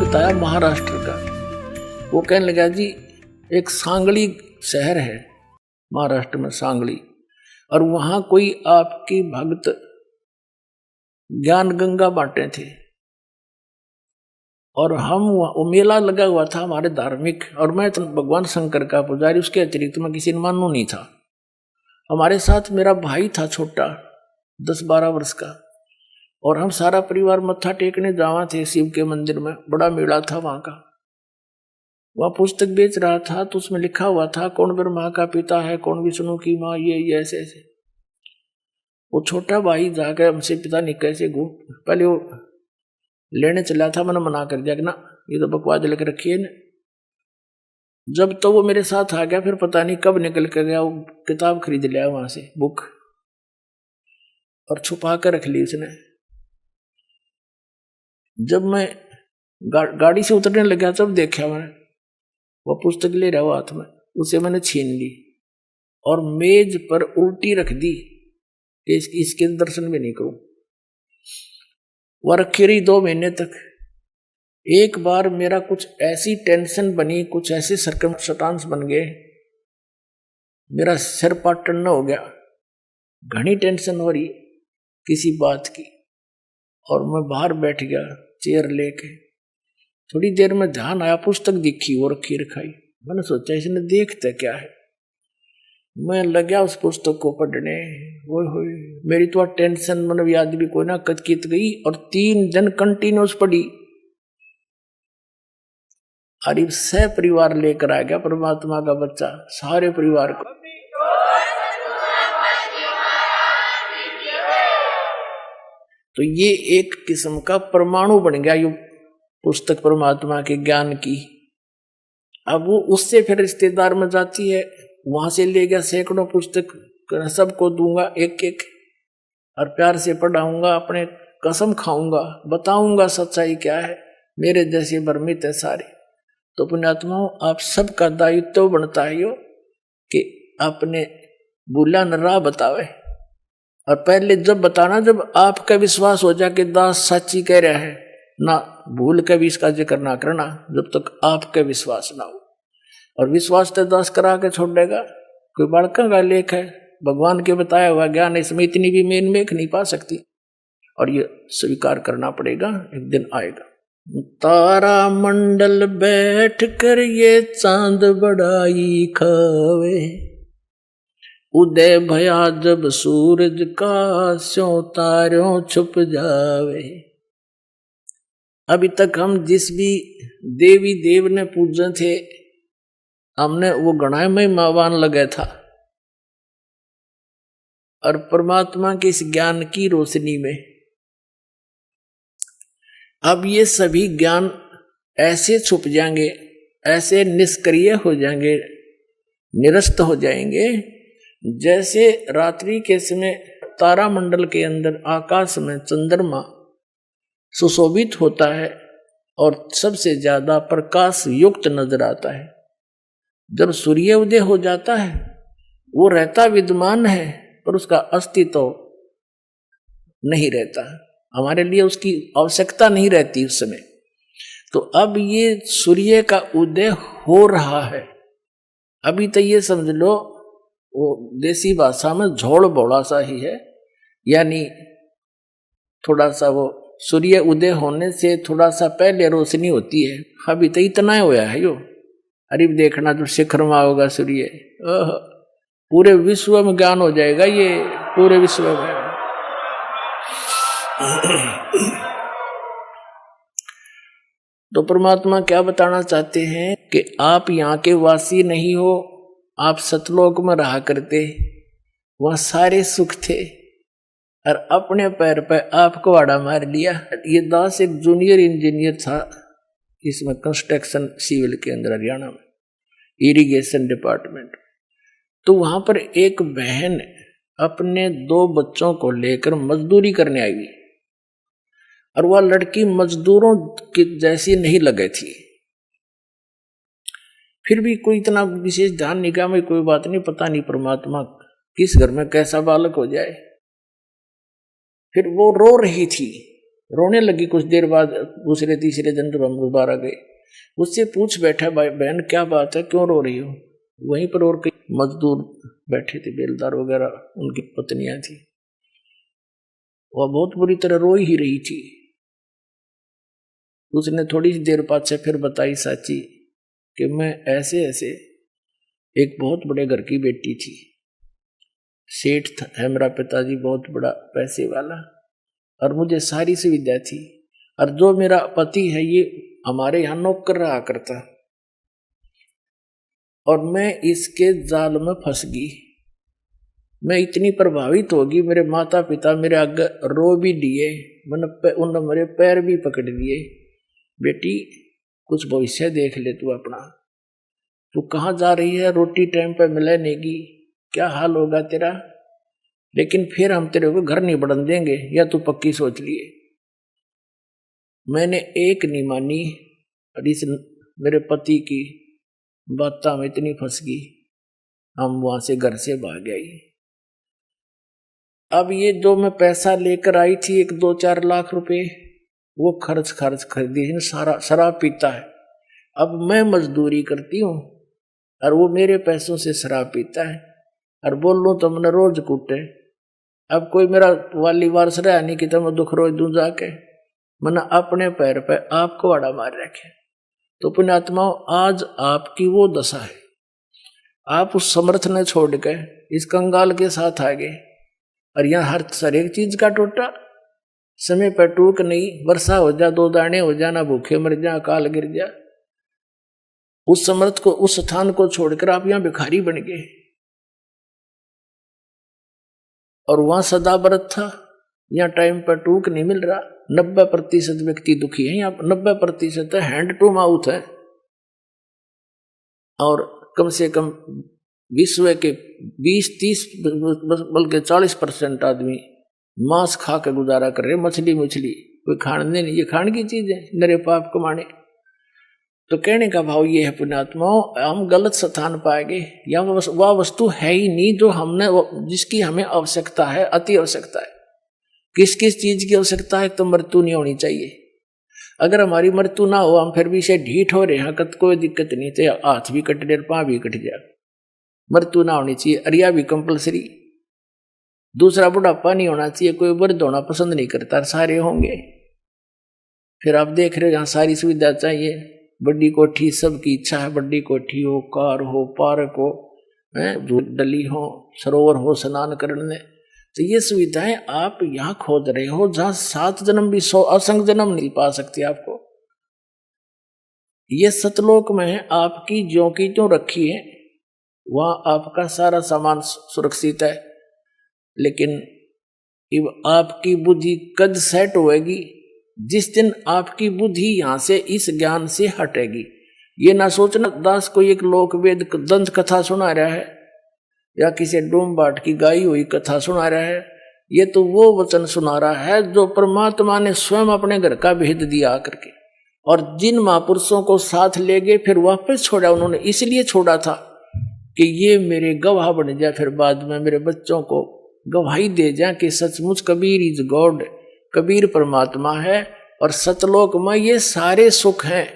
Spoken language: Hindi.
बताया महाराष्ट्र का। वो कहने लगा जी एक सांगली शहर है महाराष्ट्र में, सांगली, और वहां कोई आपकी भक्त ज्ञान गंगा बांटे थे, और हम वो मेला लगा हुआ था हमारे धार्मिक, और मैं तो भगवान शंकर का पुजारी, उसके अतिरिक्त मैं किसी ने मानू नहीं था। हमारे साथ मेरा भाई था छोटा 10-12 वर्ष का, और हम सारा परिवार मत्था टेकने जावा थे शिव के मंदिर में, बड़ा मेला था वहां का। वह पुस्तक बेच रहा था तो उसमें लिखा हुआ था कौन ब्रह्मा का पिता है, कौन विष्णु की माँ, ये ऐसे ऐसे। वो छोटा भाई जाकर हमसे पिता नहीं कैसे पहले वो लेने चला था, मैंने मना कर दिया कि ना ये तो बकवास लिख रखी है ना। जब तो वो मेरे साथ आ गया, फिर पता नहीं कब निकल कर गया, वो किताब खरीद लिया वहां से, बुक, और छुपा कर रख ली उसने। जब मैं गाड़ी से उतरने लगा तब देखा मैंने वो पुस्तक ले रहा हाथ में, उसे मैंने छीन ली और मेज पर उल्टी रख दी कि इसके दर्शन भी नहीं करूं। वह रखी रही 2 महीने तक। एक बार मेरा कुछ ऐसी टेंशन बनी, कुछ ऐसे सर्कमस्टांस बन गए, मेरा सिर पाटन हो गया, घनी टेंशन हो रही किसी बात की, और मैं बाहर बैठ गया चेयर लेके। थोड़ी देर में ध्यान आया, पुस्तक दिखी वो रखी रखाई। मैंने सोचा इसने देखता क्या है, मैं लगा उस पुस्तक को पढ़ने। वो मेरी तो टेंशन मतलब याद भी कोई ना कचकित गई, और 3 दिन कंटिन्यूस पढ़ी। और सह परिवार लेकर आ गया परमात्मा का बच्चा, सारे परिवार को। तो ये एक किस्म का परमाणु बन गया ये पुस्तक परमात्मा के ज्ञान की। अब वो उससे फिर रिश्तेदार में जाती है, वहां से ले गया सैकड़ों पुस्तक, सबको दूंगा एक एक, और प्यार से पढ़ाऊंगा, अपने कसम खाऊंगा, बताऊंगा सच्चाई क्या है, मेरे जैसे भ्रमित है सारे। तो पुण्यात्माओं, आप सबका दायित्व बनता है यो कि अपने भूला न राह बतावे, और पहले जब बताना जब आपका विश्वास हो जाए कि दास सच्ची कह रहा है, ना भूल के भी इसका जिक्र ना करना जब तक आपका विश्वास ना हो। और विश्वास तो दास करा के छोड़ देगा, कोई बड़का का लेख है, भगवान के बताया हुआ ज्ञान, इसमें इतनी भी मेन मेख नहीं पा सकती, और ये स्वीकार करना पड़ेगा, एक दिन आएगा। तारा मंडल बैठ कर ये चांद बड़ाई खावे, उदय भया जब सूरज का स्यों तारों छुप जावे। अभी तक हम जिस भी देवी देव ने पूजे थे, हमने वो गणाय में मावान लगा था, और परमात्मा के इस ज्ञान की रोशनी में अब ये सभी ज्ञान ऐसे छुप जाएंगे, ऐसे निष्क्रिय हो जाएंगे, निरस्त हो जाएंगे, जैसे रात्रि के समय तारा मंडल के अंदर आकाश में चंद्रमा सुशोभित होता है और सबसे ज्यादा प्रकाश युक्त नजर आता है। जब सूर्य उदय हो जाता है वो रहता विद्यमान है, पर उसका अस्तित्व नहीं रहता, हमारे लिए उसकी आवश्यकता नहीं रहती उस समय। तो अब ये सूर्य का उदय हो रहा है। अभी तो ये समझ लो वो देसी भाषा में झोड़ बोड़ा सा ही है, यानी थोड़ा सा वो सूर्य उदय होने से थोड़ा सा पहले रोशनी होती है। अभी तो इतना ही होया है यो। अरे देखना जो शिखर में होगा सूर्य, पूरे विश्व में ज्ञान हो जाएगा, ये पूरे विश्व में। तो परमात्मा क्या बताना चाहते हैं कि आप यहाँ के वासी नहीं हो, आप सतलोक में रहा करते, वहां सारे सुख थे, और अपने पैर पर आप कुहाड़ा मार लिया। ये दास एक जूनियर इंजीनियर था इसमें, कंस्ट्रक्शन सिविल के अंदर, हरियाणा में इरिगेशन डिपार्टमेंट। तो वहां पर एक बहन अपने 2 बच्चों को लेकर मजदूरी करने आई हुई, और वह लड़की मजदूरों की जैसी नहीं लगे थी। फिर भी कोई इतना विशेष ध्यान नहीं किया, मैं कोई बात नहीं, पता नहीं परमात्मा किस घर में कैसा बालक हो जाए। फिर वो रो रही थी रोने लगी कुछ देर बाद। दूसरे तीसरे दिन जब हम दोबारा गए, उससे पूछ बैठा, भाई बहन क्या बात है, क्यों रो रही हो? वहीं पर और कई मजदूर बैठे थे, बेलदार वगैरह, उनकी पत्नियां थी, वह बहुत बुरी तरह रो ही रही थी। उसने थोड़ी सी देर बाद से फिर बताई साची कि मैं ऐसे ऐसे, एक बहुत बड़े घर की बेटी थी, सेठ है मेरा पिताजी, बहुत बड़ा पैसे वाला, और मुझे सारी सुविधा थी, और जो मेरा पति है ये हमारे यहाँ नौकर रहा करता, और मैं इसके जाल में फंस गई। मैं इतनी प्रभावित होगी, मेरे माता पिता मेरे आगे रो भी दिए, उन्होंने मेरे पैर भी पकड़ लिए, बेटी कुछ भविष्य देख ले तू अपना, तू कहाँ जा रही है, रोटी टाइम पे मिले नेगी, क्या हाल होगा तेरा, लेकिन फिर हम तेरे को घर नहीं बढ़न देंगे, या तू पक्की सोच लिए। मैंने एक नहीं मानी, और इस मेरे पति की बात में इतनी फंस गई, हम वहां से घर से भाग गए। अब ये जो मैं पैसा लेकर आई थी, 1-2-4 लाख रुपए, वो खर्च खरीदी, सारा शराब पीता है। अब मैं मजदूरी करती हूँ और वो मेरे पैसों से शराब पीता है, और बोल लूँ तो मैंने रोज कूटे। अब कोई मेरा वाली वारस रहा नहीं कि तो मैं दुख रोज दूं जाके, मैंने अपने पैर पे आपको आड़ा मार रखे। तो पुण्यात्माओं, आज आपकी वो दशा है, आप उस समर्थ ने छोड़ के इस कंगाल के साथ आ गए, और यहाँ हर एक चीज का टोटा, समय पर टूक नहीं, वर्षा हो जा, 2 दाने हो जा, ना भूखे मर जा, अकाल गिर जा। उस समर्थ को, उस स्थान को छोड़कर आप यहाँ भिखारी बन गए, और वहां सदा व्रत था, यहाँ टाइम पर टूक नहीं मिल रहा। 90% व्यक्ति दुखी है, यहाँ 90% हैंड टू माउथ है, और कम से कम विश्व के 20-30 बल्कि 40% आदमी मांस खा के गुजारा कर रहे, मछली कोई खाने नहीं, ये खाने की चीज है, नरे पाप कमाने। तो कहने का भाव ये है पुण्यात्माओं, हम गलत स्थान पाएंगे, या वह वस्तु है ही नहीं जो हमने, जिसकी हमें आवश्यकता है, अति आवश्यकता है। किस किस चीज की आवश्यकता है? तो मृत्यु नहीं होनी चाहिए। अगर हमारी मृत्यु ना हो, हम फिर भी से ढीठ हो रहे हैं, कोई दिक्कत नहीं, तो हाथ भी कट जाए, पाँव भी कट जाए, मृत्यु ना होनी चाहिए। अरिया भी कंपलसरी। दूसरा, बुढ़ापा नहीं होना चाहिए, कोई वृद्ध होना पसंद नहीं करता, सारे होंगे। फिर आप देख रहे हो, यहाँ सारी सुविधा चाहिए, बड़ी कोठी, सबकी इच्छा है बड़ी कोठी हो, कार हो, पार्क हो, डली हो, सरोवर हो स्नान करने। तो ये सुविधाएं आप यहाँ खोज रहे हो, जहां 7 जन्म भी 100 असंग जन्म नहीं पा सकते आपको। ये सतलोक में है, आपकी ज्यों की त्यों रखी है, वहां आपका सारा सामान सुरक्षित है। लेकिन आपकी बुद्धि कद सेट होएगी जिस दिन आपकी बुद्धि यहां से इस ज्ञान से हटेगी। ये ना सोचना दास कोई एक लोक वेद दंत कथा सुना रहा है, या किसी डूम बाट की गाई हुई कथा सुना रहा है। ये तो वो वचन सुना रहा है जो परमात्मा ने स्वयं अपने घर का भेद दिया करके, और जिन महापुरुषों को साथ ले गए फिर वापस छोड़ा, उन्होंने इसलिए छोड़ा था कि ये मेरे गवाह बन जाए, फिर बाद में मेरे बच्चों को गवाही दे जाए कि सचमुच कबीर इज गॉड, कबीर परमात्मा है, और सतलोक में ये सारे सुख हैं।